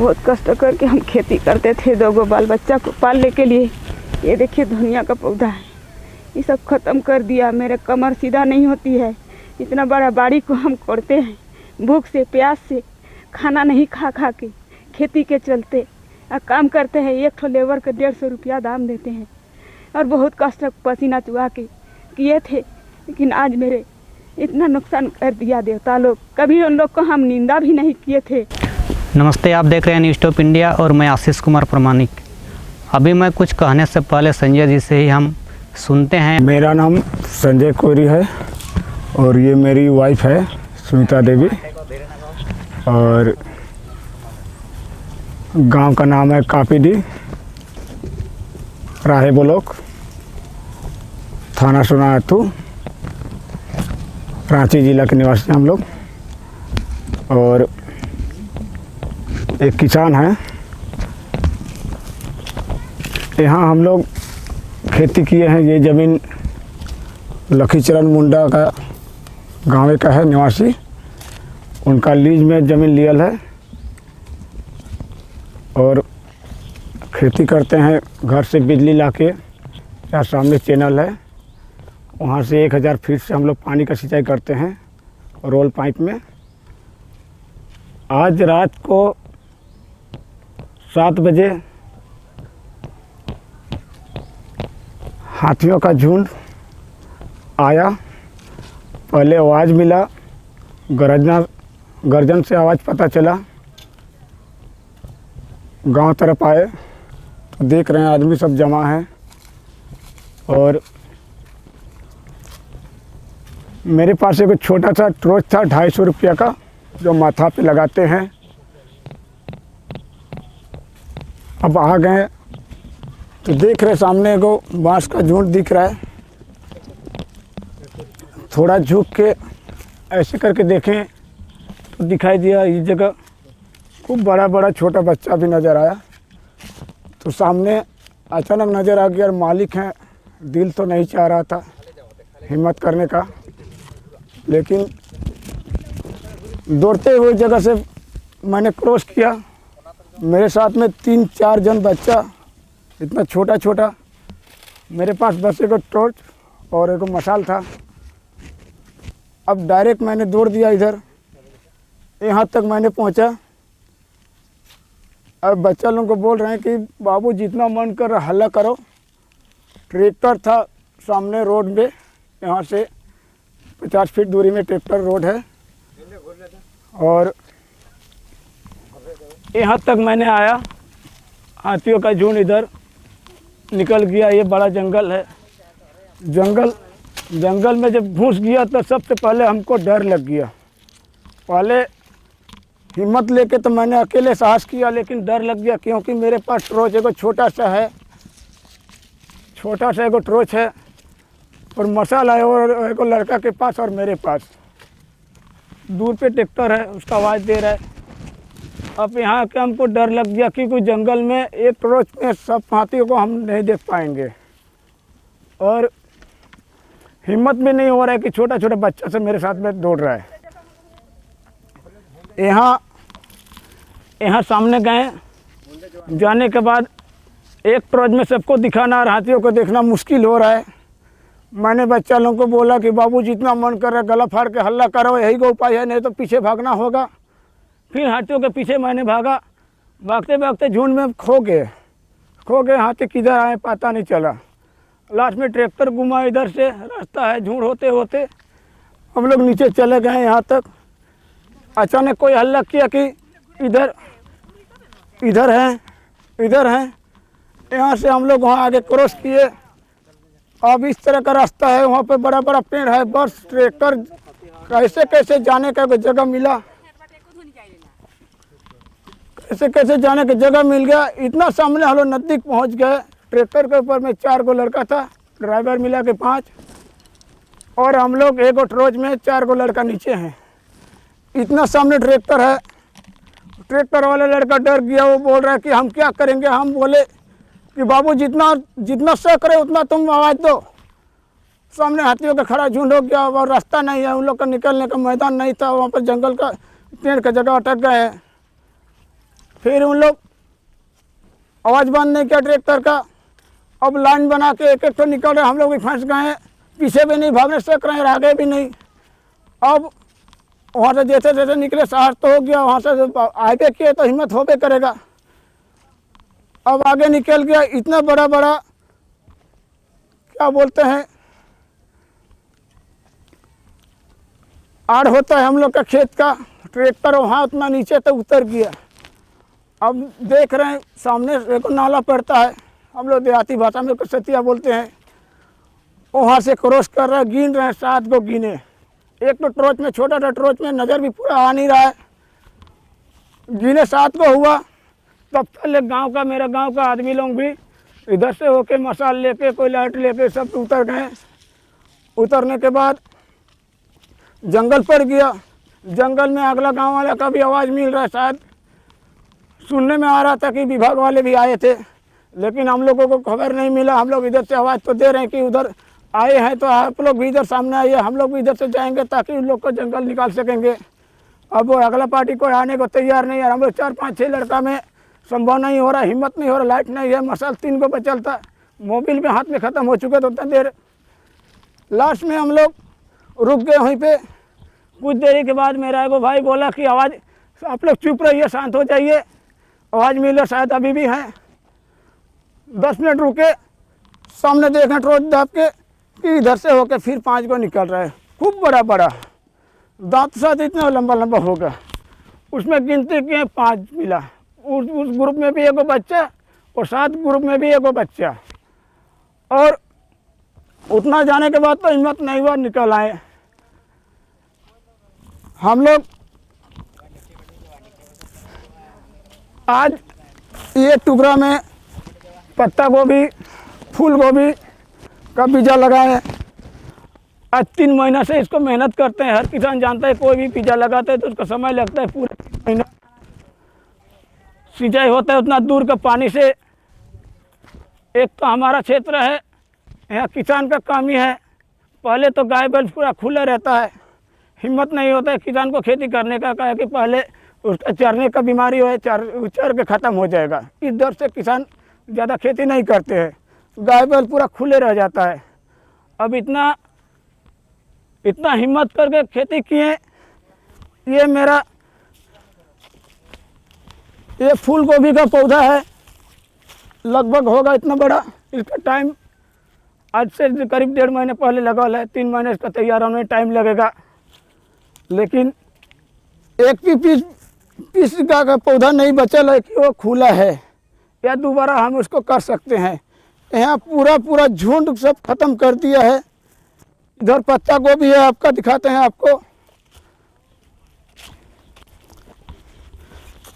बहुत कष्ट करके हम खेती करते थे, 2 बाल बच्चा को पालने के लिए। ये देखिए धनिया का पौधा है, ये सब ख़त्म कर दिया। मेरे कमर सीधा नहीं होती है, इतना बड़ा बाड़ी को हम कोड़ते हैं, भूख से प्यास से, खाना नहीं खा खा के, खेती के चलते काम करते हैं। एक ठो लेबर के 150 रुपया दाम देते हैं और बहुत कष्ट पसीना चुहा के किए थे, लेकिन आज मेरे इतना नुकसान कर दिया देवता लोग। कभी उन लोग को हम निंदा भी नहीं किए थे। नमस्ते, आप देख रहे हैं न्यूज़ टॉप इंडिया और मैं आशीष कुमार प्रमाणिक। अभी मैं कुछ कहने से पहले संजय जी से ही हम सुनते हैं। मेरा नाम संजय कोरी है और ये मेरी वाइफ है सुनीता देवी, और गांव का नाम है कापीडी, राहे ब्लॉक, थाना सोनातू, रांची जिला के निवासी हम लोग। और एक किसान है। यहाँ हम लोग खेती किए हैं। ये ज़मीन लखीचरण मुंडा का गाँव का है, निवासी, उनका लीज में ज़मीन लियल है और खेती करते हैं। घर से बिजली लाके, यहाँ सामने चैनल है, वहाँ से 1000 फीट से हम लोग पानी का सिंचाई करते हैं रोल पाइप में। आज रात को 7 बजे हाथियों का झुंड आया। पहले आवाज़ मिला, गर्जन से आवाज़ पता चला। गांव तरफ आए तो देख रहे हैं आदमी सब जमा है। और मेरे पास एक छोटा सा टॉर्च था 250 रुपया का, जो माथा पे लगाते हैं। अब आ गए तो देख रहे सामने को बांस का झुंड दिख रहा है। थोड़ा झुक के ऐसे करके देखें तो दिखाई दिया इस जगह खूब बड़ा बड़ा छोटा बच्चा भी नज़र आया। तो सामने अचानक नज़र आ गया, मालिक हैं। दिल तो नहीं चाह रहा था हिम्मत करने का, लेकिन दौड़ते हुए जगह से मैंने क्रॉस किया। मेरे साथ में 3-4 जन बच्चा, इतना छोटा छोटा। मेरे पास बस एक टॉर्च और एक मशाल था। अब डायरेक्ट मैंने दौड़ दिया इधर, यहाँ तक मैंने पहुँचा। अब बच्चा लोगों को बोल रहे हैं कि बाबू जितना मन कर रहा हल्ला करो। ट्रैक्टर था सामने रोड में, यहाँ से 50 फीट दूरी में ट्रैक्टर रोड है। और यहाँ तक मैंने आया, हाथियों का झुंड इधर निकल गया। ये बड़ा जंगल है। जंगल में जब घुस गया तो सबसे पहले हमको डर लग गया। पहले हिम्मत लेके तो मैंने अकेले साहस किया, लेकिन डर लग गया क्योंकि मेरे पास टॉर्च एक छोटा सा है, छोटा सा एक टॉर्च है और मशाल है, और एक लड़का के पास और मेरे पास। दूर पे ट्रैक्टर है, उसका आवाज़ दे रहा है। अब यहाँ के हमको डर लग गया कि कोई जंगल में एक टॉर्च में सब हाथियों को हम नहीं देख पाएंगे। और हिम्मत भी नहीं हो रहा है कि छोटा छोटा बच्चा से मेरे साथ में दौड़ रहा है। यहाँ सामने गए, जाने के बाद एक टॉर्च में सबको दिखाना और हाथियों को देखना मुश्किल हो रहा है। मैंने बच्चा लोगों को बोला कि बाबू जितना मन कर रहा है गला फाड़ के हल्ला करो, यही का उपाय है, नहीं तो पीछे भागना होगा। फिर हाथियों के पीछे मैंने भागा। भागते भागते झुंड में खो गए। हाथी किधर आए पता नहीं चला। लास्ट में ट्रैक्टर घुमा, इधर से रास्ता है, झुंड होते होते हम लोग नीचे चले गए। यहाँ तक अचानक कोई हल्ला किया कि इधर हैं। यहाँ से हम लोग वहाँ आगे क्रॉस किए। अब इस तरह का रास्ता है, वहाँ पे बड़ा बड़ा पेड़ है। बस ट्रैक्टर कैसे जाने का कोई जगह मिला, कैसे जाने की जगह मिल गया। इतना सामने हम लोग नज़दीक पहुँच गए। ट्रैक्टर के ऊपर में 4 गो लड़का था, ड्राइवर मिला के 5, और हम लोग एक टॉर्च में 4 गो लड़का नीचे हैं। इतना सामने ट्रैक्टर है। ट्रैक्टर वाला लड़का डर गया, वो बोल रहा है कि हम क्या करेंगे। हम बोले कि बाबू जितना शक करे उतना तुम आवाज़ दो। सामने हाथियों का खड़ा झुंड हो गया और रास्ता नहीं है, उन लोग का निकलने का मैदान नहीं था। वहाँ पर जंगल का पेड़ का जगह अटक गए हैं। फिर उन लोग आवाज़ बंद नहीं किया ट्रैक्टर का। अब लाइन बना के एक एक तो निकल रहे, हम लोग भी फंस गए हैं, पीछे भी नहीं भागने सक रहे हैं, आगे भी नहीं। अब वहाँ से जैसे जैसे निकले साहस तो हो गया, वहाँ से हाईवे किए तो हिम्मत होबे करेगा। अब आगे निकल गया, इतना बड़ा बड़ा क्या बोलते हैं आड़ होता है हम लोग का खेत का, ट्रैक्टर वहाँ उतना नीचे तक उतर गया। अब देख रहे हैं सामने एक नाला पड़ता है, हम लोग देहाती भाषा में कसतिया बोलते हैं, वहाँ से क्रॉस कर रहे हैं, गिन रहे हैं 7 को गिने। एक तो टॉर्च में, छोटा सा टॉर्च में नज़र भी पूरा आ नहीं रहा है, गिने 7 को हुआ। तब पहले गांव का, मेरा गांव का आदमी लोग भी इधर से होके मसाल लेके, कोई लाइट लेके सब उतर गए। उतरने के बाद जंगल पड़ गया, जंगल में अगला गांव वाला का भी आवाज़ मिल रहा है, शायद सुनने में आ रहा था कि विभाग वाले भी आए थे, लेकिन हम लोगों को खबर नहीं मिला। हम लोग इधर से आवाज़ तो दे रहे हैं कि उधर आए हैं, तो आप लोग भी इधर सामने आइए, हम लोग भी इधर से जाएंगे ताकि उन लोग को जंगल निकाल सकेंगे। अब वो अगला पार्टी कोई आने को तैयार नहीं है। हम लोग 4-5-6 लड़का में संभव नहीं हो रहा, हिम्मत नहीं हो रहा, लाइट नहीं है, मसाल 3 को बचल था, मोबिल में हाथ में ख़त्म हो चुके थे उतना देर। लास्ट में हम लोग रुक गए वहीं पे। कुछ देरी के बाद मेरा एगो भाई बोला कि आवाज़, आप लोग चुप रहिए, शांत हो जाइए, आवाज़ मिले शायद अभी भी हैं। 10 मिनट रुके, सामने देखें टॉर्च दाब के कि इधर से होकर फिर 5 को निकल रहा है, खूब बड़ा बड़ा, दांत साथ इतना लंबा लंबा होगा। उसमें गिनती किए 5 मिला। उस ग्रुप में भी एगो बच्चा और 7 ग्रुप में भी एगो बच्चा। और उतना जाने के बाद तो हिम्मत नहीं हुआ, निकल आए हम लोग। आज ये टुकड़ा में पत्ता गोभी, फूल गोभी का बीजा लगाए। आज 3 महीना से इसको मेहनत करते हैं। हर किसान जानता है कोई भी बीजा लगाता है तो उसका समय लगता है पूरे 3 महीना। सिंचाई होता है उतना दूर का पानी से। एक तो हमारा क्षेत्र है, यहाँ किसान का काम ही है। पहले तो गाय बैल पूरा खुला रहता है, हिम्मत नहीं होता है किसान को खेती करने का, कहा कि पहले उसका चरने का बीमारी हो, चर के ख़त्म हो जाएगा। इस डर से किसान ज़्यादा खेती नहीं करते हैं, गाय बैल पूरा खुले रह जाता है। अब इतना हिम्मत करके खेती किए। ये मेरा ये फूल गोभी का पौधा है, लगभग होगा इतना बड़ा। इसका टाइम आज से करीब 1.5 महीने पहले लगा है, 3 महीने इसका तैयार होने में टाइम लगेगा। लेकिन एक भी पीस का पौधा नहीं बचल है कि वो खुला है, या दोबारा हम उसको कर सकते हैं। यहाँ पूरा झुंड सब खत्म कर दिया है। इधर पत्ता गोभी है, आपका दिखाते हैं आपको।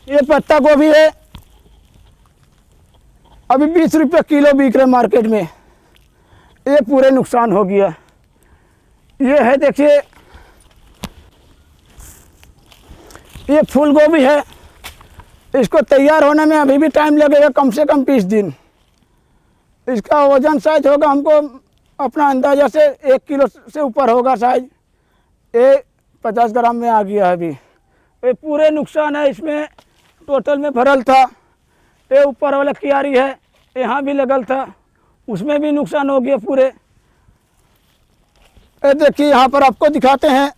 ये पत्ता गोभी है, अभी 20 रुपये किलो बिक रहे मार्केट में। ये पूरे नुकसान हो गया। ये है देखिए, ये फूल गोभी है, इसको तैयार होने में अभी भी टाइम लगेगा, कम से कम 20 दिन। इसका वजन साइज होगा, हमको अपना अंदाजा से 1 किलो से ऊपर होगा साइज। ये 50 ग्राम में आ गया है अभी। ये पूरे नुकसान है, इसमें टोटल में भरल था। ये ऊपर वाला क्यारी है, यहाँ भी लगल था, उसमें भी नुकसान हो गया पूरे। ये देखिए यहाँ पर आपको दिखाते हैं,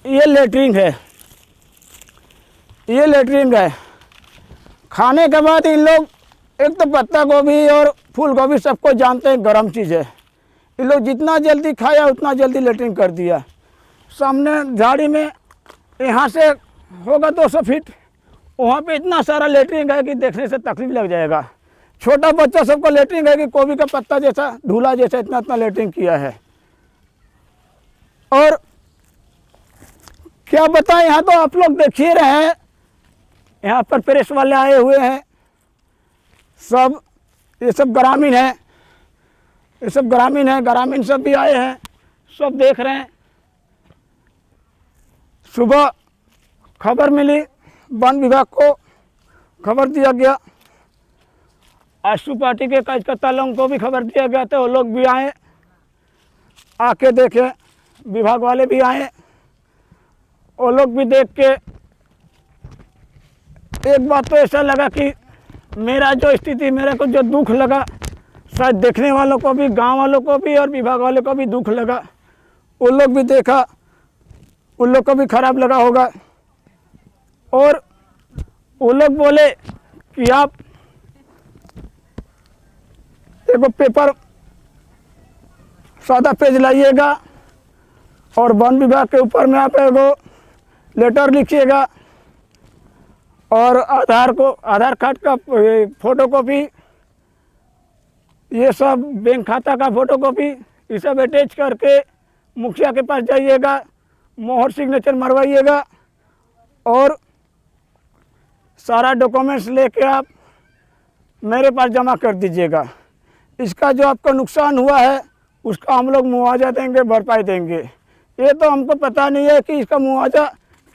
ये लेटरिन है, ये लेटरिन है। खाने के बाद इन लोग, एक तो पत्ता गोभी और फूल गोभी सबको जानते हैं गर्म चीज़ है, इन लोग जितना जल्दी खाया उतना जल्दी लेटरिन कर दिया। सामने झाड़ी में यहाँ से होगा 200 फीट, वहाँ पे इतना सारा लेटरिन है कि देखने से तकलीफ लग जाएगा। छोटा बच्चा सबको लेटरिन है कि गोभी का पत्ता जैसा, ढूला जैसा, इतना लेटरिन किया है। और क्या बताएं, यहाँ तो आप लोग देख ही रहे हैं, यहाँ पर प्रेस वाले आए हुए हैं सब। ये सब ग्रामीण है, ये सब ग्रामीण है, ग्रामीण सब भी आए हैं, सब देख रहे हैं। सुबह खबर मिली, वन विभाग को खबर दिया गया, आशु पार्टी के कार्यकर्ता लोगों को भी खबर दिया गया, तो वो लोग भी आए, आके देखे, विभाग वाले भी आए, वो लोग भी देख के एक बात तो ऐसा लगा कि मेरा जो स्थिति, मेरे को जो दुख लगा, शायद देखने वालों को भी, गांव वालों को भी और विभाग वालों को भी दुख लगा। उन लोग भी देखा, उन लोग को भी खराब लगा होगा। और वो लोग बोले कि आप एक पेपर सादा पेज लाइएगा और वन विभाग के ऊपर में आप एगो लेटर लिखिएगा और आधार कार्ड का फोटो कॉपी, ये सब बैंक खाता का फोटो कॉपी, ये सब अटैच करके मुखिया के पास जाइएगा, मोहर सिग्नेचर मरवाइएगा और सारा डॉक्यूमेंट्स लेके आप मेरे पास जमा कर दीजिएगा। इसका जो आपको नुकसान हुआ है उसका हम लोग मुआवजा देंगे, भरपाई देंगे। ये तो हमको पता नहीं है कि इसका मुआवजा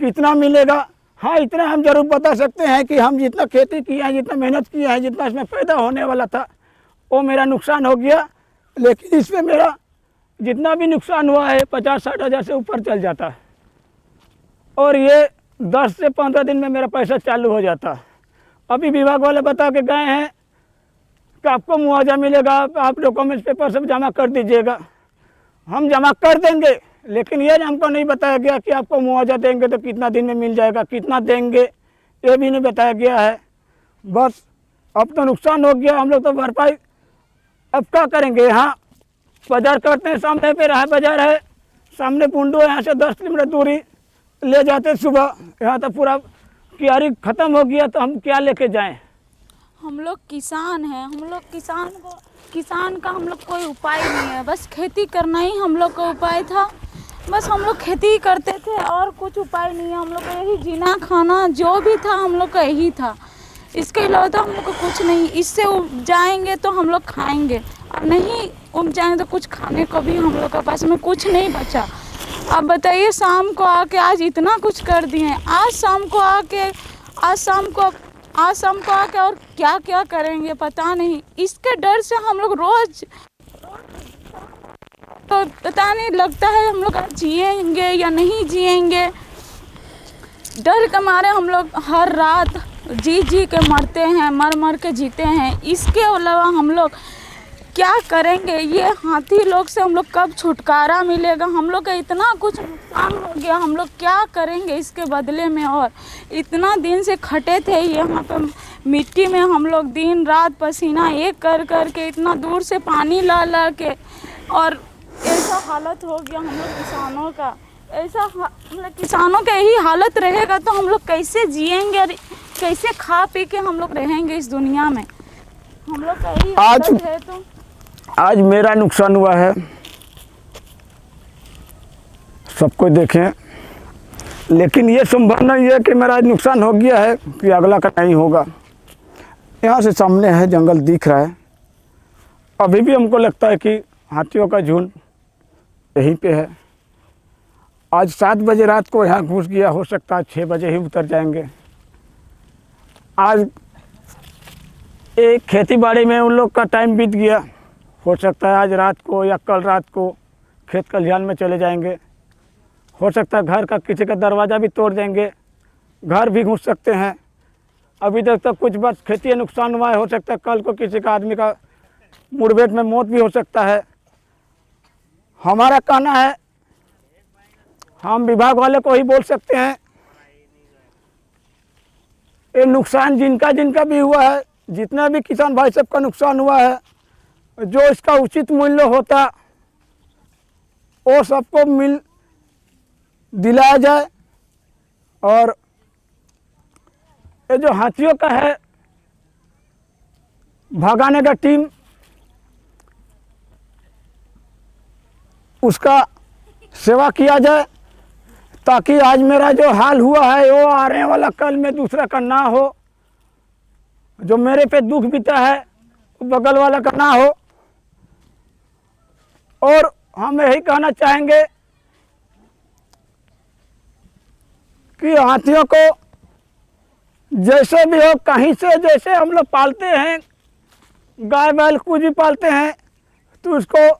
कितना मिलेगा। हाँ, इतना हम जरूर बता सकते हैं कि हम जितना खेती किया है, जितना मेहनत किया है, जितना इसमें पैदा होने वाला था वो मेरा नुकसान हो गया। लेकिन इसमें मेरा जितना भी नुकसान हुआ है 50-60 हज़ार से ऊपर चल जाता है और ये 10 से 15 दिन में मेरा पैसा चालू हो जाता। अभी विभाग वाले बता के गए हैं कि आपको मुआवजा मिलेगा, आप डॉक्यूमेंट्स पेपर सब जमा कर दीजिएगा। हम जमा कर देंगे, लेकिन ये हमको नहीं बताया गया कि आपको मुआवजा देंगे तो कितना दिन में मिल जाएगा, कितना देंगे ये भी नहीं बताया गया है। बस अब तो नुकसान हो गया, हम लोग तो भरपाई अब क्या करेंगे। यहाँ बाजार करते हैं, सामने पे रहा बाजार है, सामने पुंडो, यहाँ से 10 किलोमीटर दूरी ले जाते सुबह। यहाँ तो पूरा क्यारी ख़त्म हो गया तो हम क्या लेके जाएं। हम लोग किसान हैं, हम लोग किसान का हम लोग कोई उपाय नहीं है, बस खेती करना ही हम लोग का उपाय था। बस हम लोग खेती ही करते थे और कुछ उपाय नहीं है। हम लोग का यही जीना खाना जो भी था हम लोग का यही था, इसके अलावा तो हम लोग को कुछ नहीं। इससे उग जाएंगे तो हम लोग खाएंगे और नहीं उग जाएंगे तो कुछ खाने को भी हम लोग के पास में कुछ नहीं बचा। अब बताइए, शाम को आके आज इतना कुछ कर दिए, आज शाम को आके और क्या क्या करेंगे पता नहीं। इसके डर से हम लोग रोज तो पता नहीं लगता है हम लोग जिएंगे या नहीं जिएंगे। डर के मारे हम लोग हर रात जी के मरते हैं, मर के जीते हैं। इसके अलावा हम लोग क्या करेंगे। ये हाथी लोग से हम लोग कब छुटकारा मिलेगा। हम लोग का इतना कुछ नुकसान हो गया, हम लोग क्या करेंगे इसके बदले में। और इतना दिन से खटे थे यहाँ पे मिट्टी में, हम लोग दिन रात पसीना एक कर के इतना दूर से पानी ला के, और ऐसा हालत हो गया हम लोग किसानों का। ऐसा मतलब किसानों का यही हालत रहेगा तो हम लोग कैसे जिएंगे और कैसे खा पी के हम लोग रहेंगे इस दुनिया में। हम लोग का यही हालत है। तो आज मेरा नुकसान हुआ है, सबको देखें, लेकिन ये संभव नहीं है कि मेरा नुकसान हो गया है कि अगला का नहीं होगा। यहाँ से सामने है जंगल दिख रहा है, अभी भी हमको लगता है कि हाथियों का झुंड यहीं पे है। आज 7 बजे रात को यहाँ घुस गया, हो सकता है 6 बजे ही उतर जाएंगे। आज एक खेती बाड़ी में उन लोग का टाइम बीत गया, हो सकता है आज रात को या कल रात को खेत खलिहान में चले जाएंगे। हो सकता है घर का किसी का दरवाज़ा भी तोड़ देंगे, घर भी घुस सकते हैं। अभी तक तो कुछ बस खेती नुकसान हुआ है, हो सकता है कल को किसी का आदमी का मुठभेड़ में मौत भी हो सकता है। हमारा कहना है, हम विभाग वाले को ही बोल सकते हैं, ये नुकसान जिनका भी हुआ है, जितना भी किसान भाई सब का नुकसान हुआ है, जो इसका उचित मूल्य होता वो सबको मिल दिलाया जाए। और ये जो हाथियों का है भगाने का टीम, उसका सेवा किया जाए, ताकि आज मेरा जो हाल हुआ है वो आने वाला कल में दूसरा का ना हो। जो मेरे पे दुख बीता है बगल वाला का ना हो। और हम यही कहना चाहेंगे कि हाथियों को जैसे भी हो, कहीं से जैसे हम लोग पालते हैं, गाय बैल कुछ भी पालते हैं, तो उसको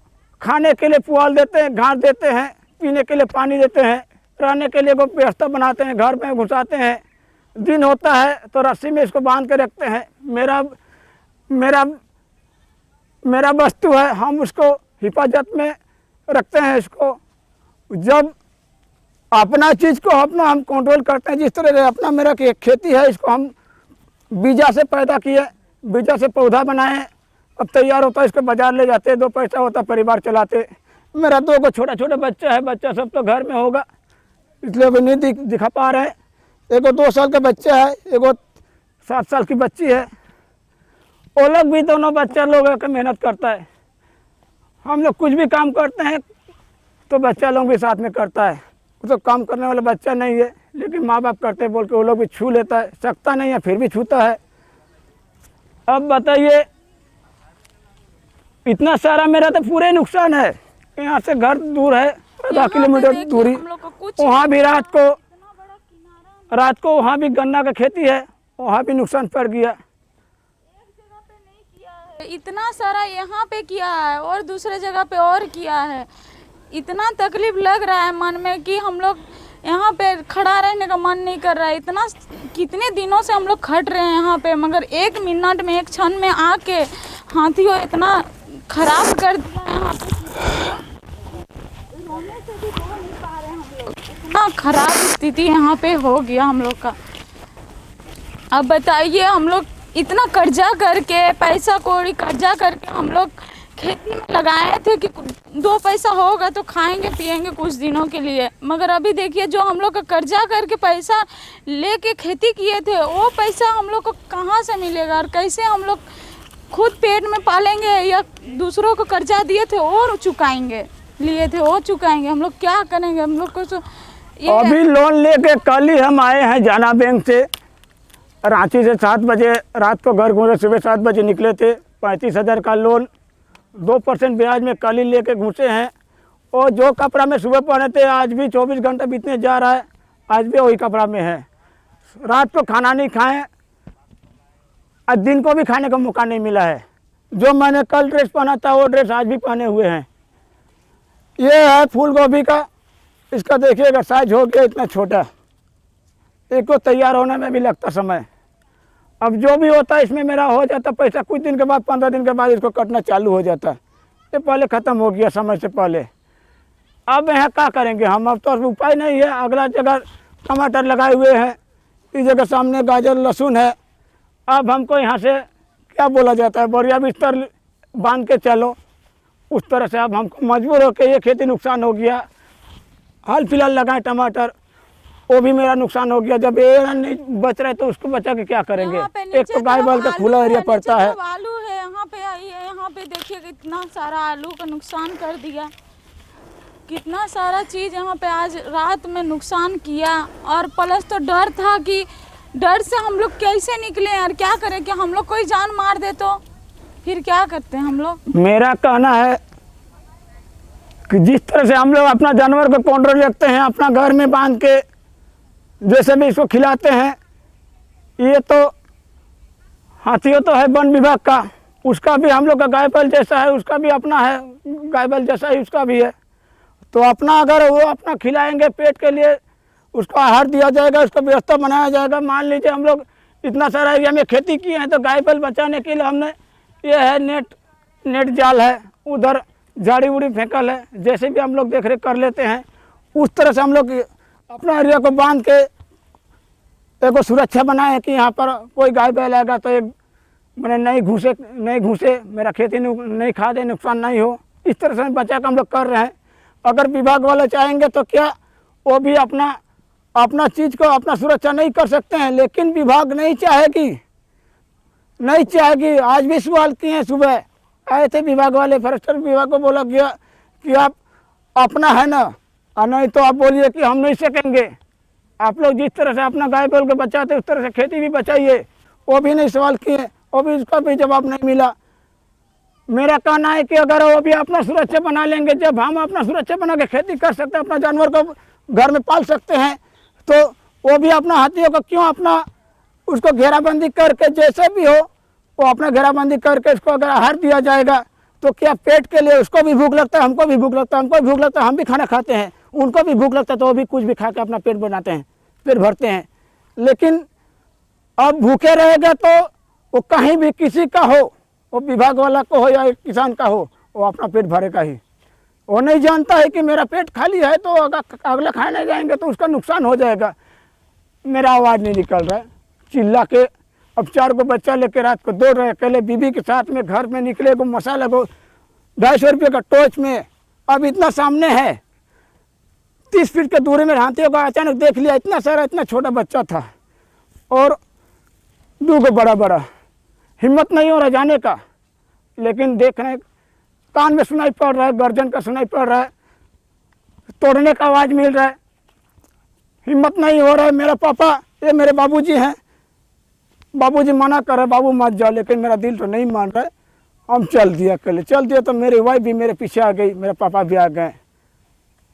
खाने के लिए पुआल देते हैं, घास देते हैं, पीने के लिए पानी देते हैं, रहने के लिए वो व्यवस्था बनाते हैं, घर में घुसाते हैं, दिन होता है तो रस्सी में इसको बांध के रखते हैं। मेरा मेरा मेरा वस्तु है, हम उसको हिफाजत में रखते हैं। इसको जब अपना चीज़ को अपना हम कंट्रोल करते हैं, जिस तरह से अपना मेरा खेती है, इसको हम बीजा से पैदा किए, बीजा से पौधा बनाए, अब तैयार होता है, इसको बाज़ार ले जाते, 2 पैसा होता, परिवार चलाते। मेरा 2 को छोटा बच्चा है, बच्चा सब तो घर में होगा, इसलिए वो नहीं दिखा पा रहे हैं। एगो 2 साल का बच्चा है, एगो 7 साल की बच्ची है। वो लोग भी दोनों बच्चा लोग का मेहनत करता है। हम लोग कुछ भी काम करते हैं तो बच्चा लोग भी साथ में करता है। वो तो काम करने वाला बच्चा नहीं है, लेकिन माँ बाप करते बोल के वो लोग भी छू लेता है, सकता नहीं है फिर भी छूता है। अब बताइए, इतना सारा मेरा तो पूरे नुकसान है। यहाँ से घर दूर है, आधा किलोमीटर दूरी, वहाँ भी रात को वहाँ भी गन्ना का खेती है, वहाँ भी नुकसान पड़ गया। इतना सारा यहाँ पे किया है और दूसरे जगह पे और किया है। इतना तकलीफ लग रहा है मन में कि हम लोग यहाँ पे खड़ा रहने का मन नहीं कर रहा है। इतना कितने दिनों से हम लोग खट रहे हैं यहाँ पे, मगर 1 मिनट में 1 क्षण में आके हाथियों इतना खराब कर दिया यहाँ पे, रोने से भी रो नहीं पा रहे हम लोग। इतना खराब स्थिति यहाँ पे हो गया हम लोग का। अब बताइए, हम लोग इतना कर्जा करके, पैसा कौड़ी कर्जा करके हम लोग खेती में लगाए थे कि 2 पैसा होगा तो खाएंगे पिएंगे कुछ दिनों के लिए, मगर अभी देखिए जो हम लोग का कर्जा करके पैसा लेके खेती किए थे, वो पैसा हम लोग को कहाँ से मिलेगा और कैसे हम लोग खुद पेट में पालेंगे, या दूसरों को कर्जा दिए थे और चुकाएंगे, लिए थे वो चुकाएंगे। हम लोग क्या करेंगे? हम लोग को तो अभी लोन लेके कल ही हम आए हैं जाना बैंक से। रांची से 7 बजे रात को घर घूमे, सुबह 7 बजे निकले थे। 35,000 का लोन 2% ब्याज में कल ही लेके घुसे हैं। और जो कपड़ा में सुबह पहने थे, आज भी 24 घंटे बीतने जा रहा है, आज भी वही कपड़ा में है। रात को खाना नहीं खाएं, आज दिन को भी खाने का मौका नहीं मिला है। जो मैंने कल ड्रेस पहना था वो ड्रेस आज भी पहने हुए हैं। ये है फूल गोभी का, इसका देखिएगा साइज हो गया इतना छोटा, एक को तैयार होने में भी लगता समय। अब जो भी होता है इसमें मेरा हो जाता पैसा, कुछ दिन के बाद 15 दिन के बाद इसको कटना चालू हो जाता। ये पहले ख़त्म हो गया समय से पहले। अब यहाँ क्या करेंगे हम? अब तो उपाय नहीं है। अगला जगह टमाटर लगाए हुए हैं, इस जगह सामने गाजर लहसुन है। अब हमको यहाँ से क्या बोला जाता है, बोरिया बिस्तर बांध के चलो, उस तरह से अब हमको मजबूर होकर ये खेती नुकसान हो गया। हाल फिलहाल लगाए टमाटर, वो भी मेरा नुकसान हो गया। जब ये नहीं बच रहे तो उसको बचा के क्या करेंगे? एक तो गाय बैल का खुला एरिया पड़ता है। आलू है यहाँ पे, यहाँ पे देखिए कितना सारा आलू का नुकसान कर दिया, कितना सारा चीज़ यहाँ पे आज रात में नुकसान किया। और प्लस तो डर था कि डर से हम लोग कैसे निकले यार, क्या करें? कि हम लोग कोई जान मार दे तो फिर क्या करते हैं हम लोग? मेरा कहना है कि जिस तरह से हम लोग अपना जानवर को कंट्रोल रखते हैं, अपना घर में बांध के जैसे भी इसको खिलाते हैं, ये तो हाथियों तो है वन विभाग का, उसका भी हम लोग का गाय बैल जैसा है, उसका भी अपना है, गाय बैल जैसा ही उसका भी है। तो अपना अगर वो अपना खिलाएंगे पेट के लिए, उसको आहार दिया जाएगा, उसका व्यवस्था बनाया जाएगा। मान लीजिए हम लोग इतना सारा एरिया में खेती किए हैं, तो गाय बैल बचाने के लिए हमने ये है नेट जाल है, उधर झाड़ी उड़ी फेंकल है, जैसे भी हम लोग देख रेख कर लेते हैं उस तरह से हम लोग अपना एरिया को बांध के एक सुरक्षा बनाए कि यहाँ पर कोई गाय बैल आएगा तो एक मैंने नहीं घुसे, मेरा खेती नहीं खा दे, नुकसान नहीं हो। इस तरह से बचा के हम लोग कर रहे हैं। अगर विभाग वाले चाहेंगे तो क्या वो भी अपना चीज़ को अपना सुरक्षा नहीं कर सकते हैं, लेकिन विभाग नहीं चाहेगी। आज भी सवाल किए हैं, सुबह आए थे विभाग वाले, फॉरेस्टर विभाग को बोला गया कि आप अपना है ना, और नहीं तो आप बोलिए कि हम नहीं सकेंगे। आप लोग जिस तरह से अपना गाय बैल को बचाते उस तरह से खेती भी बचाइए। वो भी नहीं सवाल किए, वो भी उसका भी जवाब नहीं मिला। मेरा कहना है कि अगर वो भी अपना सुरक्षा बना लेंगे, जब हम अपना सुरक्षा बना के खेती कर सकते हैं, अपना जानवर को घर में पाल सकते हैं, तो वो भी अपना हाथियों को क्यों अपना उसको घेराबंदी करके जैसे भी हो वो अपना घेराबंदी करके उसको अगर आहार दिया जाएगा तो क्या पेट के लिए उसको भी भूख लगता है, हमको भी भूख लगता है, हम भी खाना खाते हैं, उनको भी भूख लगता है, तो वो भी कुछ भी खा के अपना पेट बनाते हैं, पेट भरते हैं। लेकिन अब भूखे रहेगा तो वो कहीं भी किसी का हो, वो विभाग वाला को हो या किसान का हो, वो अपना पेट भरेगा ही। वो नहीं जानता है कि मेरा पेट खाली है तो अगला खाने जाएंगे तो उसका नुकसान हो जाएगा। मेरा आवाज़ नहीं निकल रहा है, चिल्ला के अब 4 को बच्चा लेके रात को दौड़ रहे, अकेले बीबी के साथ में घर में निकले को मसाला को 250 रुपये का टॉर्च में, अब इतना सामने है 30 फीट के दूरी में हाथी होगा, अचानक देख लिया इतना सारा, इतना छोटा बच्चा था और 2 को बड़ा बड़ा, हिम्मत नहीं हो रहा जाने का, लेकिन देख रहे कान में सुनाई पड़ रहा है, गर्जन का सुनाई पड़ रहा है, तोड़ने का आवाज़ मिल रहा है, हिम्मत नहीं हो रहा है। मेरा पापा, ये मेरे बाबूजी हैं, बाबूजी मना कर रहे बाबू मत जाओ, लेकिन मेरा दिल तो नहीं मान रहा है। हम चल दिया अकेले, चल दिया तो मेरी वाइफ भी मेरे पीछे आ गई, मेरे पापा भी आ गए।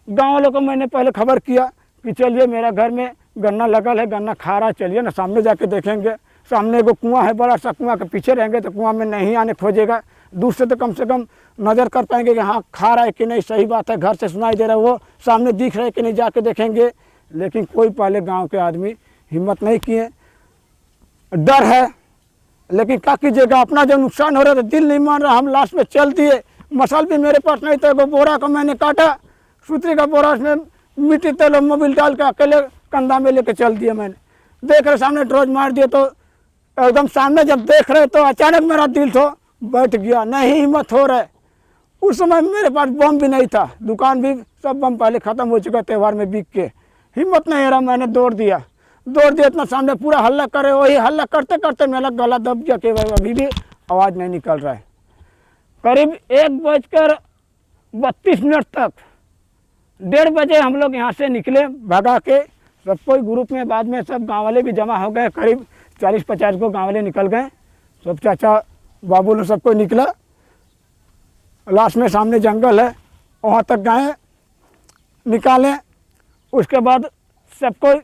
गाँव वालों को मैंने पहले खबर किया कि चलिए मेरा घर में गन्ना लगल है, गन्ना खा रहा है, चलिए ना सामने जाके देखेंगे। सामने एगो कुआं है, बड़ा सा कुआं के पीछे रहेंगे तो कुआं में नहीं आने खोजेगा, दूर से कम नज़र कर पाएंगे कि हाँ खा रहा है कि नहीं, सही बात है, घर से सुनाई दे रहा है, वो सामने दिख रहा है कि नहीं, जाके देखेंगे। लेकिन कोई पहले गांव के आदमी हिम्मत नहीं किए, डर है। लेकिन क्या कीजिएगा, अपना जब नुकसान हो रहा था दिल नहीं मान रहा, हम लास्ट में चल दिए। मसाल भी मेरे पास नहीं था, एगो बोरा को मैंने काटा, सूतरी का बोरा, उसमें मिट्टी तेल और मोबिल डाल के अकेले कंधा में लेके चल दिया। मैंने देख रहे सामने ट्रोज मार दिए तो एकदम सामने जब देख रहे तो अचानक मेरा दिल तो बैठ गया, नहीं हिम्मत हो रहा है। उस समय मेरे पास बम भी नहीं था, दुकान भी सब बम पहले ख़त्म हो चुका त्यौहार में बिक के, हिम्मत नहीं रहा, मैंने दौड़ दिया। इतना सामने पूरा हल्ला करे, वही हल्ला करते करते मेरा गला दब गया कि अभी भी आवाज़ नहीं निकल रहा है। करीब 1:32 तक 1:30 बजे हम लोग यहाँ से निकले भगा के, सब कोई ग्रुप में, बाद में सब गाँव वाले भी जमा हो गए, करीब 40-50 को गाँव वाले निकल गए, सब चाचा बाबू लोग सब कोई निकला। लास्ट में सामने जंगल है, वहाँ तक गए, निकालें। उसके बाद सब कोई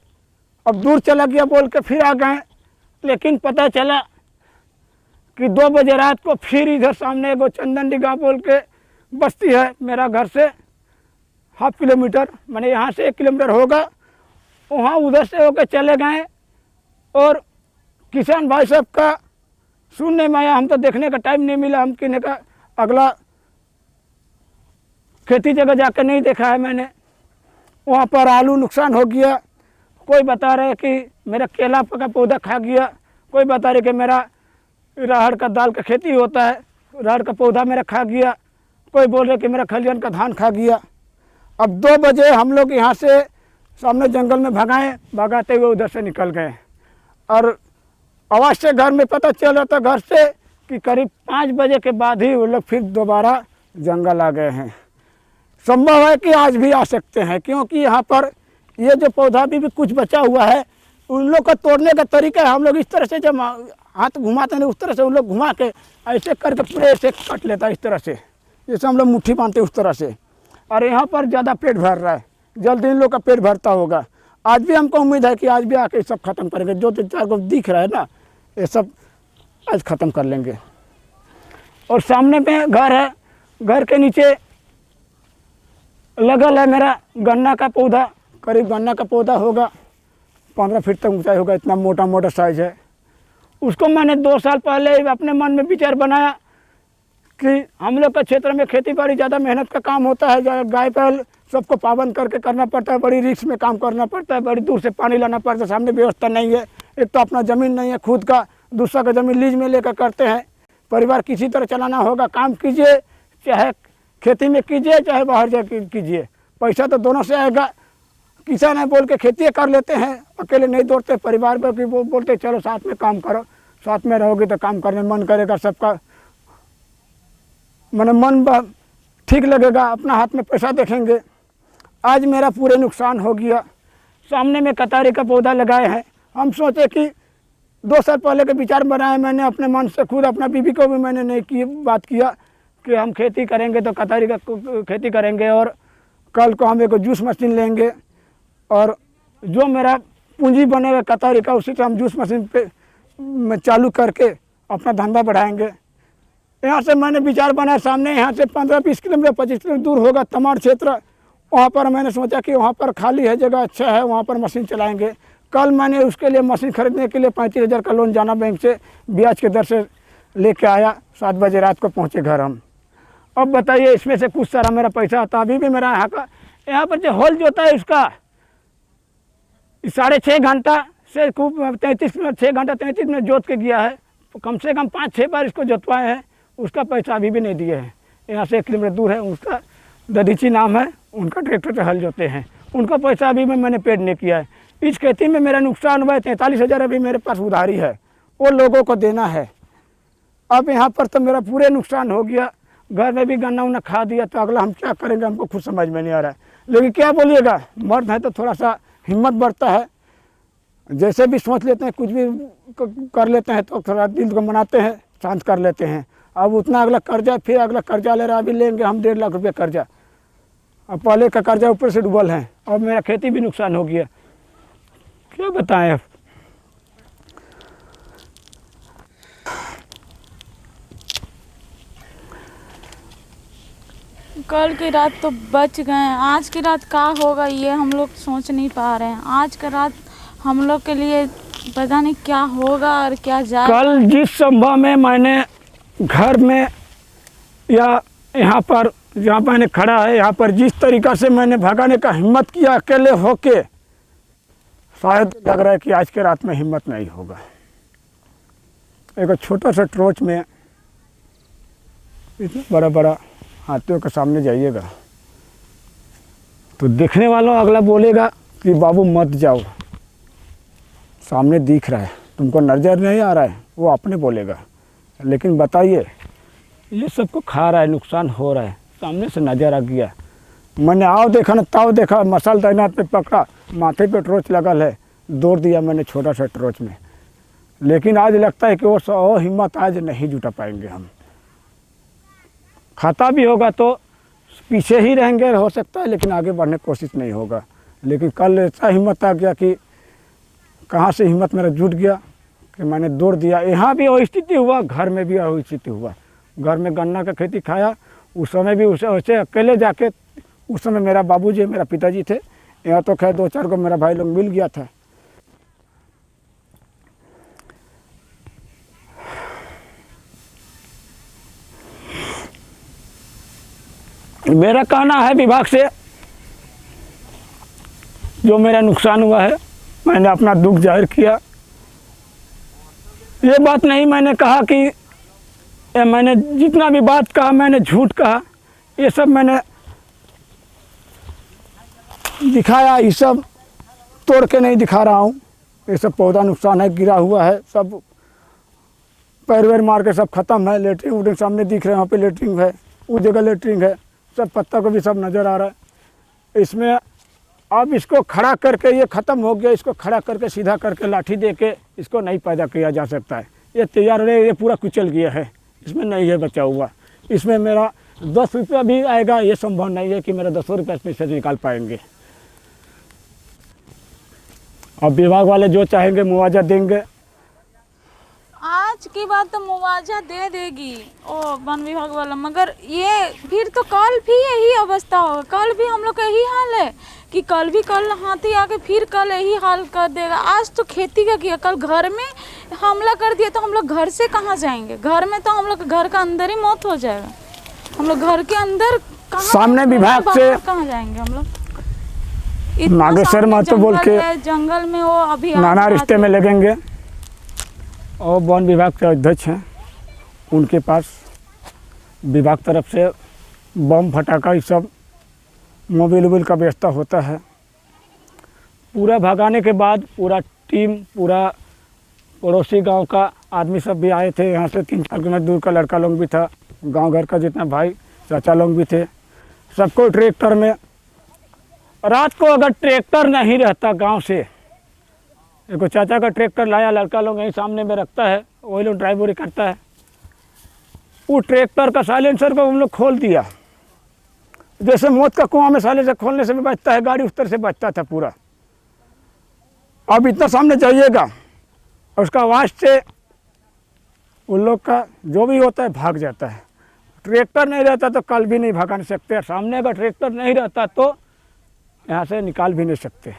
अब दूर चला गया बोल के फिर आ गए। लेकिन पता चला कि 2 बजे रात को फिर इधर सामने एगो चंदन डिगा बोल के बस्ती है, मेरा घर से 1/2 किलोमीटर, मैंने यहाँ से 1 किलोमीटर होगा, वहाँ उधर से होकर चले गए। और किसान भाई साहब का सुनने में आया, हम तो देखने का टाइम नहीं मिला, हम कहने का अगला खेती जगह जाकर नहीं देखा है मैंने। वहाँ पर आलू नुकसान हो गया, कोई बता रहे कि मेरा केला का पौधा खा गया, कोई बता रहे कि मेरा राहड़ का दाल का खेती होता है, राहड़ का पौधा मेरा खा गया, कोई बोल रहे कि मेरा खलिहान का धान खा गया। अब 2 बजे हम लोग यहाँ से सामने जंगल में भगाते हुए उधर से निकल गए। और आवाज़ से घर में पता चल रहा था घर से कि करीब 5 बजे के बाद ही वो लोग फिर दोबारा जंगल आ गए हैं। संभव है कि आज भी आ सकते हैं, क्योंकि यहाँ पर ये जो पौधा भी कुछ बचा हुआ है, उन लोग का तोड़ने का तरीका है, हम लोग इस तरह से जब हाथ घुमाते हैं उस तरह से उन लोग घुमा के ऐसे करके पूरे ऐसे कट लेता है, इस तरह से जैसे हम लोग मुट्ठी बांधते उस तरह से। और यहाँ पर ज़्यादा पेट भर रहा है, जल्दी इन लोग का पेट भरता होगा। आज भी हमको उम्मीद है कि आज भी आके सब ख़त्म करेंगे, जो 3-4 को दिख रहा है ना, ये सब आज ख़त्म कर लेंगे। और सामने में घर है, घर के नीचे लगल है मेरा गन्ना का पौधा, करीब गन्ना का पौधा होगा 15 फीट तक ऊंचाई होगा, इतना मोटा मोटा साइज है। उसको मैंने 2 साल पहले अपने मन में विचार बनाया कि हम लोग का क्षेत्र में खेती बाड़ी ज़्यादा मेहनत का काम होता है, गाय बैल सबको पाबंद करके करना पड़ता है, बड़ी रिस्क में काम करना पड़ता है, बड़ी दूर से पानी लाना पड़ता है, सामने व्यवस्था नहीं है, एक तो अपना ज़मीन नहीं है खुद का, दूसरा का ज़मीन लीज में लेकर करते हैं। परिवार किसी तरह चलाना होगा, काम कीजिए, चाहे खेती में कीजिए चाहे बाहर जाके कीजिए, पैसा तो दोनों से आएगा। किसान है बोल के खेती कर लेते हैं, अकेले नहीं दौड़ते, परिवार पर कि वो बोलते चलो साथ में काम करो, साथ में रहोगे तो काम करने मन करेगा, सबका मन ठीक लगेगा, अपना हाथ में पैसा देखेंगे। आज मेरा पूरे नुकसान हो गया। सामने में कतारी का पौधा लगाए हैं, हम सोचे कि 2 साल पहले के विचार बनाए मैंने अपने मन से, खुद अपना बीबी को भी मैंने नहीं की बात किया कि हम खेती करेंगे तो कतारी का खेती करेंगे, और कल को हम एक जूस मशीन लेंगे, और जो मेरा पूंजी बनेगा कतारी का उसी से हम जूस मशीन पे चालू करके अपना धंधा बढ़ाएंगे। यहाँ से मैंने विचार बनाया, सामने यहाँ से 15-20 किलोमीटर 25 किलोमीटर दूर होगा तमाड़ क्षेत्र, वहाँ पर मैंने सोचा कि वहाँ पर खाली है जगह, अच्छा है, वहाँ पर मशीन चलाएंगे, कल मैंने उसके लिए मशीन खरीदने के लिए 35,000 का लोन जाना बैंक से ब्याज के दर से लेके आया। 7 बजे रात को पहुँचे घर हम। अब बताइए इसमें से कुछ सारा मेरा पैसा आता। अभी भी मेरा यहाँ पर जो हॉल जोता है उसका 6.5 घंटा से खूब 33 मिनट 6 घंटा 33 मिनट जोत के गया है। कम से कम 5-6 बार इसको जोतवाए हैं, उसका पैसा अभी भी नहीं दिए हैं। यहाँ से 1 किलोमीटर दूर है, उसका ददीची नाम है, उनका ट्रैक्टर से हल जोते हैं, उनका पैसा अभी भी मैंने पेड नहीं किया है। इस खेती में मेरा नुकसान हुआ है। 43,000 अभी मेरे पास उधारी है, वो लोगों को देना है। अब यहाँ पर तो मेरा पूरे नुकसान हो गया, घर में भी गन्ना उन्ना खा दिया, तो अगला हम क्या करेंगे हमको खुद समझ में नहीं आ रहा है। लेकिन क्या बोलिएगा, मर्द है तो थोड़ा सा हिम्मत बढ़ता है, जैसे भी सोच लेते हैं, कुछ भी कर लेते हैं तो थोड़ा दिल को मनाते हैं, शांत कर लेते हैं। अब उतना अगला कर्जा, फिर अगला कर्जा ले रहा, अभी लेंगे हम 1.5 लाख रुपये कर्जा। अब पहले का कर्जा ऊपर से डूबल है, अब मेरा खेती भी नुकसान हो गया, क्या बताएं। अब कल की रात तो बच गए, आज की रात क्या होगा ये हम लोग सोच नहीं पा रहे हैं। आज का रात हम लोग के लिए पता नहीं क्या होगा और क्या जाए। कल जिस संभव में मैंने घर में या यहाँ पर जहाँ मैंने खड़ा है, यहाँ पर जिस तरीक़ा से मैंने भगाने का हिम्मत किया अकेले होके, शायद लग रहा है कि आज के रात में हिम्मत नहीं होगा। एक छोटा सा ट्रोच में इतना बड़ा बड़ा हाथियों के सामने जाइएगा तो देखने वालों अगला बोलेगा कि बाबू मत जाओ, सामने दिख रहा है, तुमको नज़र नहीं आ रहा है, वो अपने बोलेगा। लेकिन बताइए, ये सबको खा रहा है, नुकसान हो रहा है, सामने से नज़र आ गया। मैंने आओ देखा ना ताव देखा, मसल तैनात पे पकड़ा, माथे पे टोर्च लगल है, दौड़ दिया मैंने छोटा सा टोर्च में। लेकिन आज लगता है कि वो हिम्मत आज नहीं जुटा पाएंगे हम। खाता भी होगा तो पीछे ही रहेंगे हो सकता है, लेकिन आगे बढ़ने की कोशिश नहीं होगा। लेकिन कल ऐसा हिम्मत आ गया कि कहाँ से हिम्मत मेरा जुट गया कि मैंने दौड़ दिया। यहाँ भी वही स्थिति हुआ, घर में भी वही स्थिति हुआ। घर में गन्ना का खेती खाया, उस समय भी उसे वैसे अकेले जाके, उस समय मेरा बाबूजी मेरा पिताजी थे, यहाँ तो खैर 2-4 को मेरा भाई लोग मिल गया था। मेरा कहना है विभाग से, जो मेरा नुकसान हुआ है मैंने अपना दुख जाहिर किया। ये बात नहीं मैंने कहा कि मैंने जितना भी बात कहा मैंने झूठ कहा, ये सब मैंने दिखाया, ये सब तोड़ के नहीं दिखा रहा हूँ। ये सब पौधा नुकसान है, गिरा हुआ है, सब पैर वैर मार के सब ख़त्म है। लेटरिन वूटरिन सामने दिख रहे हैं, वहाँ पे लेटरिन है, उस जगह लेटरिन है, सब पत्ता को भी सब नज़र आ रहा है। इसमें अब इसको खड़ा करके, ये ख़त्म हो गया, इसको खड़ा करके सीधा करके लाठी दे के इसको नहीं पैदा किया जा सकता है। ये तैयार है, ये पूरा कुचल गया है, इसमें नहीं है बचा हुआ। इसमें मेरा 10 रुपया भी आएगा ये संभव नहीं है कि मेरा 10 रुपये इसमें से निकाल पाएंगे। अब विभाग वाले जो चाहेंगे मुआवजा देंगे। आज की बात तो मुआवजा दे देगी ओ वन विभाग वाला, मगर ये फिर तो कल भी यही अवस्था होगा। कल भी हम लोग का यही हाल है कि कल हाथी आके फिर कल यही हाल कर देगा। आज तो खेती का किया, कल घर में हमला कर दिया तो हम लोग घर से कहाँ जाएंगे? घर में तो हम लोग घर का अंदर ही मौत हो जाएगा। हम लोग घर के अंदर कहाँ, सामने विभाग से कहाँ जाएंगे हम लोग? नागेश्वर महतो बोल के जंगल में वो अभी नाना रिश्ते में लगेंगे, और वन विभाग के अध्यक्ष हैं, उनके पास विभाग तरफ से बम फटाका ये सब मोबिल वोबिल का व्यवस्था होता है। पूरा भगाने के बाद पूरा टीम, पूरा पड़ोसी गांव का आदमी सब भी आए थे। यहाँ से 3-4 किलोमीटर दूर का लड़का लोग भी था, गांव घर का जितना भाई चाचा लोग भी थे, सबको ट्रैक्टर में। रात को अगर ट्रैक्टर नहीं रहता गांव से, एक चाचा का ट्रैक्टर लाया, लड़का लोग यहीं सामने में रखता है, वही लोग ड्राइवरी करता है। वो ट्रैक्टर का साइलेंसर को हम लोग खोल दिया, जैसे मौत का कुआं में साइलेंसर खोलने से भी बचता है, गाड़ी उस तरह से बचता था पूरा। अब इतना सामने जाइएगा, उसका आवाज़ से उन लोग का जो भी होता है भाग जाता है। ट्रैक्टर नहीं रहता तो कल भी नहीं भगा सकते, सामने अगर ट्रैक्टर नहीं रहता तो यहाँ से निकाल भी नहीं सकते।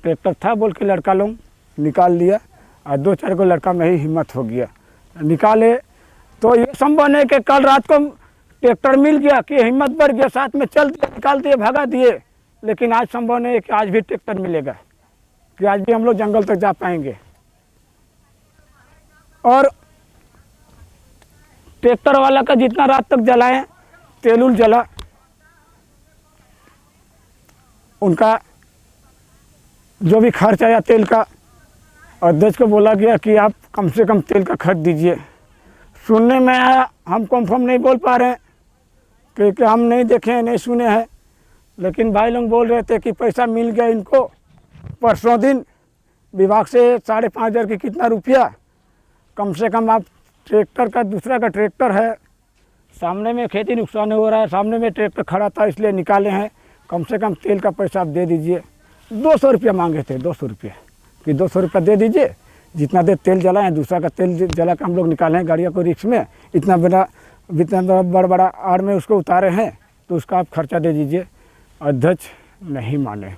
ट्रैक्टर था बोल के लड़का लोग निकाल लिया और 2-4 को लड़का में ही हिम्मत हो गया निकाले। तो ये संभव नहीं कि कल रात को ट्रैक्टर मिल गया कि हिम्मत बढ़ गया, साथ में चल दिए, निकाल दिए, भगा दिए। लेकिन आज संभव नहीं है कि आज भी ट्रैक्टर मिलेगा, कि आज भी हम लोग जंगल तक जा पाएंगे। और ट्रैक्टर वाला का जितना रात तक जलाएं, तेल जला, उनका जो भी खर्च आया तेल का, अध्यक्ष को बोला गया कि आप कम से कम तेल का खर्च दीजिए। सुनने में आया, हम कंफर्म नहीं बोल पा रहे हैं क्योंकि हम नहीं देखे हैं, नहीं सुने हैं, लेकिन भाई लोग बोल रहे थे कि पैसा मिल गया इनको परसों दिन विभाग से 5,500 की कितना रुपया। कम से कम आप ट्रैक्टर का, दूसरा का ट्रैक्टर है, सामने में खेती नुकसान हो रहा है, सामने में ट्रैक्टर खड़ा था इसलिए निकाले हैं। कम से कम तेल का पैसा आप दे दीजिए। 200 रुपया मांगे थे, 200 रुपया कि 200 रुपया दे दीजिए, जितना देर तेल जला है, दूसरा का तेल जला के हम लोग निकाले हैं गाड़ियों को रिक्स में, इतना बड़ा आड़ में उसको उतारे हैं, तो उसका आप खर्चा दे दीजिए। अध्यक्ष नहीं माने,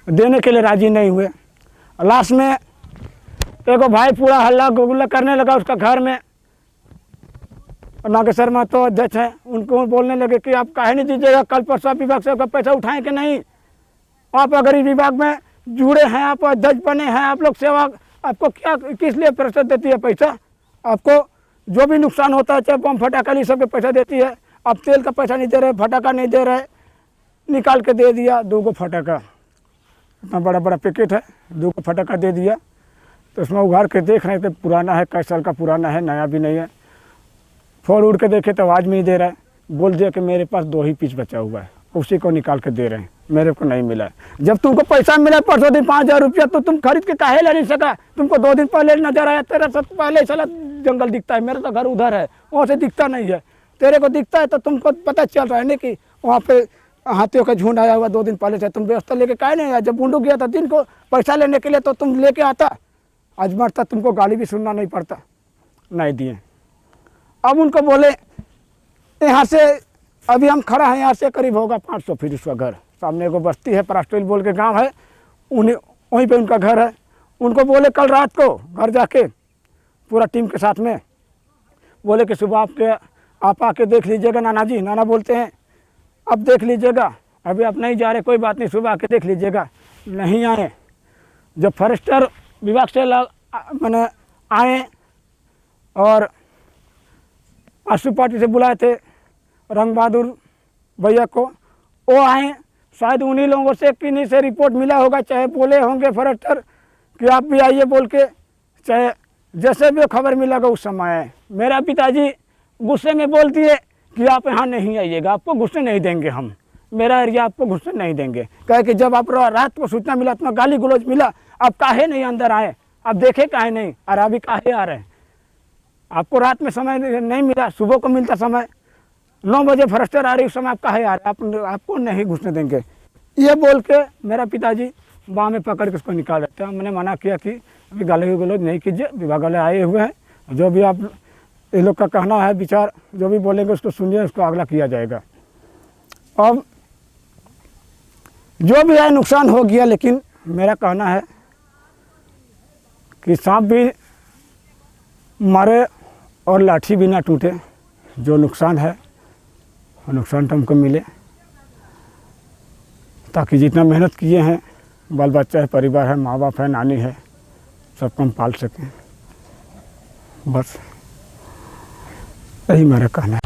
देने के लिए राजी नहीं हुए। लास्ट में एक भाई पूरा हल्ला गुल्ला करने लगा उसका घर में। नागेश्वर महतो अध्यक्ष हैं, उनको बोलने लगे कि आप काहे नहीं दीजिएगा, कल परसों विभाग से आपका पैसा उठाएं कि नहीं। आप अगर इस विभाग में जुड़े हैं, आप अध्यक्ष बने हैं, आप लोग सेवा, आपको क्या किस लिए परिषद देती है पैसा? आपको जो भी नुकसान होता है, चाहे बम फटाखा ये सब के पैसा देती है। आप तेल का पैसा नहीं दे रहे, फटाखा नहीं दे रहे, निकाल के दे दिया 2 फटाखा, इतना बड़ा पैकेट है, 2 फटाखा दे दिया। तो उसमें उघाड़ के देख रहे थे, पुराना है, कई साल का पुराना है, नया भी नहीं है। फोड़ उड़ के देखे तो आवाज़ भी नहीं दे रहा है। बोल दिया कि मेरे पास 2 ही पीस बचा हुआ है, उसी को निकाल के दे रहे हैं, मेरे को नहीं मिला है। जब तुमको पैसा मिला परसों दिन 5,000 रुपया, तो तुम खरीद के काहे ले नहीं सका? तुमको 2 दिन पहले नजर आया, तेरा सब पहले साला जंगल दिखता है, मेरा तो घर उधर है, वहाँ से दिखता नहीं है। तेरे को दिखता है तो तुमको पता चल रहा है ना कि वहाँ पे हाथियों का झुंड आया हुआ 2 दिन पहले से। तुम व्यवस्था लेके काहे नहीं आया? जब बुंडू गया था दिन को पैसा लेने के लिए तो तुम लेके आता, आज मरता, तुमको गाली भी सुनना नहीं पड़ता। नहीं दिए। अब उनको बोले यहाँ से, अभी हम खड़ा हैं, यहाँ से करीब होगा 500 फीट उसका घर, सामने एगो बस्ती है, परास्टोल बोल के गांव है, उन्हें वहीं पे उनका घर है। उनको बोले कल रात को घर जाके पूरा टीम के साथ में, बोले कि सुबह आप आके देख लीजिएगा नाना जी। नाना बोलते हैं अब देख लीजिएगा, अभी आप नहीं जा रहे, कोई बात नहीं, सुबह आके देख लीजिएगा। नहीं आए। जब फॉरेस्टर विभाग से मैंने आए और आशु पार्टी से बुलाए थे रंग बहादुर भैया को, वो आए। शायद उन्हीं लोगों से किन्हीं से रिपोर्ट मिला होगा, चाहे बोले होंगे फॉरेस्टर कि आप भी आइए बोल के, चाहे जैसे भी खबर मिलेगा उस समय आए। मेरा पिताजी गुस्से में बोल दिए कि आप यहाँ नहीं आइएगा, आपको घुसने नहीं देंगे हम, मेरा एरिया आपको घुसने नहीं देंगे। कहे कि जब आप रात को सूचना मिला, इतना गाली गलौज मिला, आप काहे नहीं अंदर आए, आप देखे काहे नहीं, और अभी काहे आ रहे हैं? आपको रात में समय नहीं मिला, सुबह को मिलता समय, 9 बजे फॉरेस्टर आ रही, उस समय आप काहे आ रहे? आपको नहीं घुसने देंगे। ये बोल के मेरा पिताजी बाँह में पकड़ के उसको निकाल देते हैं। मैंने मना किया कि अभी गाली गलौज नहीं कीजिए, विभाग वाले आए हुए हैं, जो भी आप ये लोग का कहना है, विचार जो भी बोलेंगे उसको सुनिए, उसको अगला किया जाएगा। अब जो भी है नुकसान हो गया, लेकिन मेरा कहना है कि सांप भी मारे और लाठी भी ना टूटे। जो नुकसान है वो नुकसान तो हमको मिले, ताकि जितना मेहनत किए हैं, बाल बच्चा है, परिवार है, माँ बाप है, नानी है, सबको हम पाल सकें। बस यही मेरा कहना है।